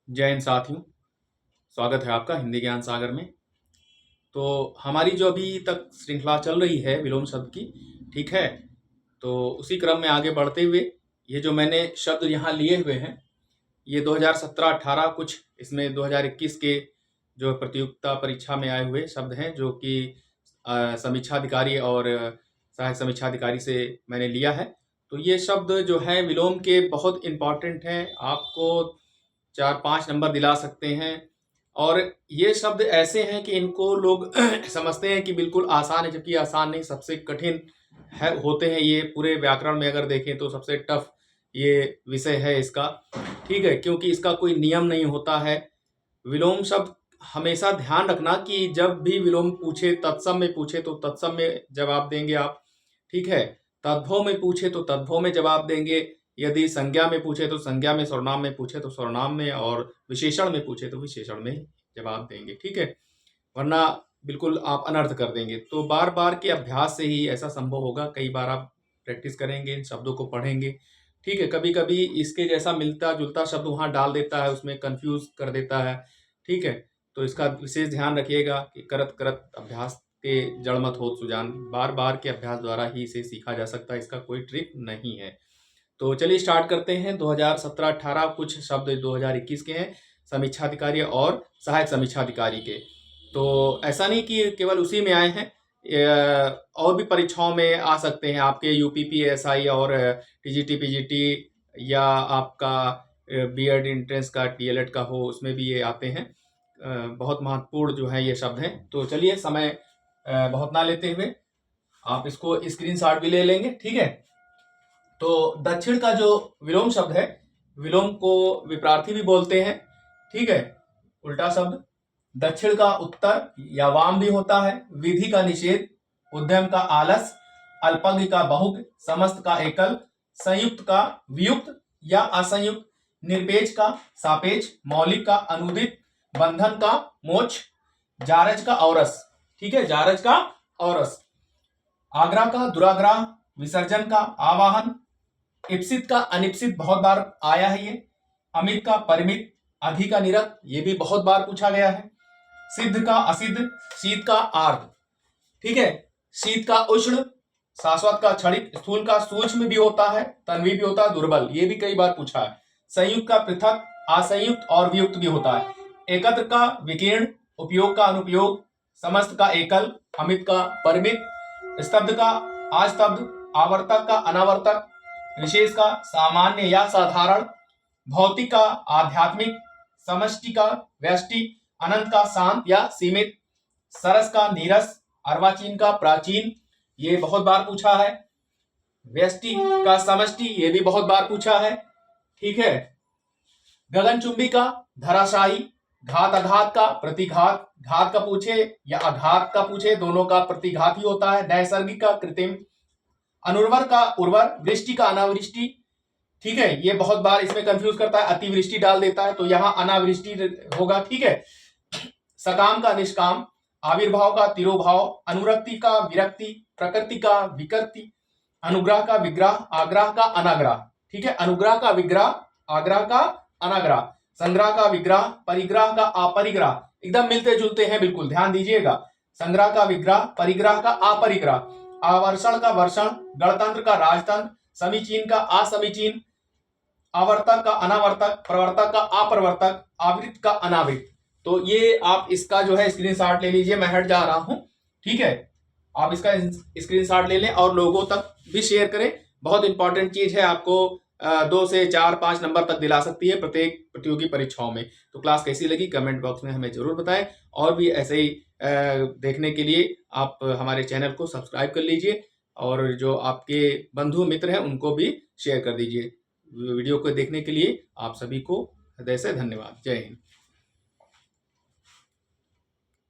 जय हिंद साथियों, स्वागत है आपका हिंदी ज्ञान सागर में। तो हमारी जो अभी तक श्रृंखला चल रही है विलोम शब्द की, ठीक है। तो उसी क्रम में आगे बढ़ते हुए ये जो मैंने शब्द यहाँ लिए हुए हैं, ये 2017-18 कुछ इसमें 2021 के जो प्रतियोगिता परीक्षा में आए हुए शब्द हैं, जो कि समीक्षा अधिकारी और सहायक समीक्षा अधिकारी से मैंने लिया है। तो ये शब्द जो है विलोम के बहुत इम्पॉर्टेंट हैं, आपको 4-5 नंबर दिला सकते हैं। और ये शब्द ऐसे हैं कि इनको लोग समझते हैं कि बिल्कुल आसान है, जबकि आसान नहीं, सबसे कठिन है होते हैं ये। पूरे व्याकरण में अगर देखें तो सबसे टफ ये विषय है इसका, ठीक है, क्योंकि इसका कोई नियम नहीं होता है। विलोम शब्द हमेशा ध्यान रखना कि जब भी विलोम पूछे, तत्सम में पूछे तो तत्सम में जवाब देंगे आप, ठीक है। तद्भव में पूछे तो तद्भव में जवाब देंगे। यदि संज्ञा में पूछे तो संज्ञा में, सर्वनाम में पूछे तो सर्वनाम में, और विशेषण में पूछे तो विशेषण में जवाब देंगे, ठीक है। वरना बिल्कुल आप अनर्थ कर देंगे। तो बार बार के अभ्यास से ही ऐसा संभव होगा। कई बार आप प्रैक्टिस करेंगे, इन शब्दों को पढ़ेंगे, ठीक है। कभी कभी इसके जैसा मिलता जुलता शब्द वहाँ डाल देता है, उसमें कंफ्यूज कर देता है, ठीक है। तो इसका विशेष ध्यान रखिएगा कि करत करत अभ्यास के जड़ मत होत सुजान। बार बार के अभ्यास द्वारा ही इसे सीखा जा सकता है, इसका कोई ट्रिक नहीं है। तो चलिए स्टार्ट करते हैं। 2017-18 कुछ शब्द 2021 के हैं, समीक्षा अधिकारी और सहायक समीक्षा अधिकारी के। तो ऐसा नहीं कि केवल उसी में आए हैं, और भी परीक्षाओं में आ सकते हैं, आपके यूपीपीएसआई और टीजीटी पीजीटी, या आपका बीएड एंट्रेंस का, डीएलएड का हो, उसमें भी ये आते हैं। बहुत महत्वपूर्ण जो है ये शब्द हैं। तो चलिए समय बहुत ना लेते हुए आप इसको स्क्रीनशॉट भी ले लेंगे, ठीक है। तो दक्षिण का जो विलोम शब्द है, विलोम को विप्रार्थी भी बोलते हैं, ठीक है। उल्टा शब्द दक्षिण का उत्तर या वाम भी होता है। विधि का निषेध, उद्यम का आलस, अल्पज्ञ का बहुज्ञ, समस्त का एकल, संयुक्त का वियुक्त या असंयुक्त, निरपेक्ष का सापेक्ष, मौलिक का अनुदित, बंधन का मोक्ष, जारज का औरस, ठीक है, जारज का औरस, आग्रह का दुराग्रह, विसर्जन का आवाहन, इप्सित का अनिप्सित, बहुत बार आया है ये। अमित का परिमित, अधि का निरत, ये भी बहुत बार पूछा गया है। सिद्ध का असिद्ध, शीत का आर्द्र, ठीक है। शीत का उष्ण, शाश्वत का क्षणिक, स्थूल का सूक्ष्म भी होता है, तन्वी भी होता है, दुर्बल, ये भी कई बार पूछा है। संयुक्त का पृथक, असंयुक्त और वियुक्त भी होता है। एकत्र का विकीर्ण, उपयोग का अनुपयोग, समस्त का एकल, अमित का परिमित, स्तब्ध का अस्तब्ध, आवर्तक का अनावर्तक, विशेष का सामान्य या साधारण, भौतिक का आध्यात्मिक, समष्टि का व्यष्टि, अनंत का शांत या सीमित, सरस का नीरस, अर्वाचीन का प्राचीन, ये बहुत बार पूछा है। व्यष्टि का समष्टि, ये भी बहुत बार पूछा है, ठीक है। गगनचुंबी का धराशायी, घात आघात का प्रतिघात, घात का पूछे या आघात का पूछे, दोनों का प्रतिघात ही होता है। नैसर्गिक का कृत्रिम, अनुर्वर का उर्वर, वृष्टि का अनावृष्टि, ठीक है। ये बहुत बार इसमें कंफ्यूज करता है, अतिवृष्टि डाल देता है, तो यहाँ अनावृष्टि होगा, ठीक है। सकाम का निष्काम, आविर्भाव का तिरोभाव, अनुरक्ति का विरक्ति, प्रकृति का विकृति, अनुग्रह का विग्रह, आग्रह का अनाग्रह, ठीक है। अनुग्रह का विग्रह, आग्रह का अनाग्रह, संग्रह का विग्रह, परिग्रह का अपरिग्रह, एकदम मिलते जुलते हैं, बिल्कुल ध्यान दीजिएगा। संग्रह का विग्रह, परिग्रह का अपरिग्रह, आवर्षण का वर्षण, गणतंत्र का राजतंत्र, समीचीन का असमीचीन, आवर्तक का अनावर्तक, प्रवर्तक का अप्रवर्तक, आवृत का अनावृत। तो ये आप इसका जो है स्क्रीनशॉट ले लीजिए, मैं हट जा रहा हूं, ठीक है। आप इसका स्क्रीनशॉट ले लें और लोगों तक भी शेयर करें। बहुत इंपॉर्टेंट चीज है, आपको 2 से 4-5 नंबर तक दिला सकती है प्रत्येक प्रतियोगी परीक्षाओं में। तो क्लास कैसी लगी कमेंट बॉक्स में हमें जरूर बताएं। और भी ऐसे ही देखने के लिए आप हमारे चैनल को सब्सक्राइब कर लीजिए, और जो आपके बंधु मित्र हैं उनको भी शेयर कर दीजिए। वीडियो को देखने के लिए आप सभी को हृदय से धन्यवाद। जय हिंद।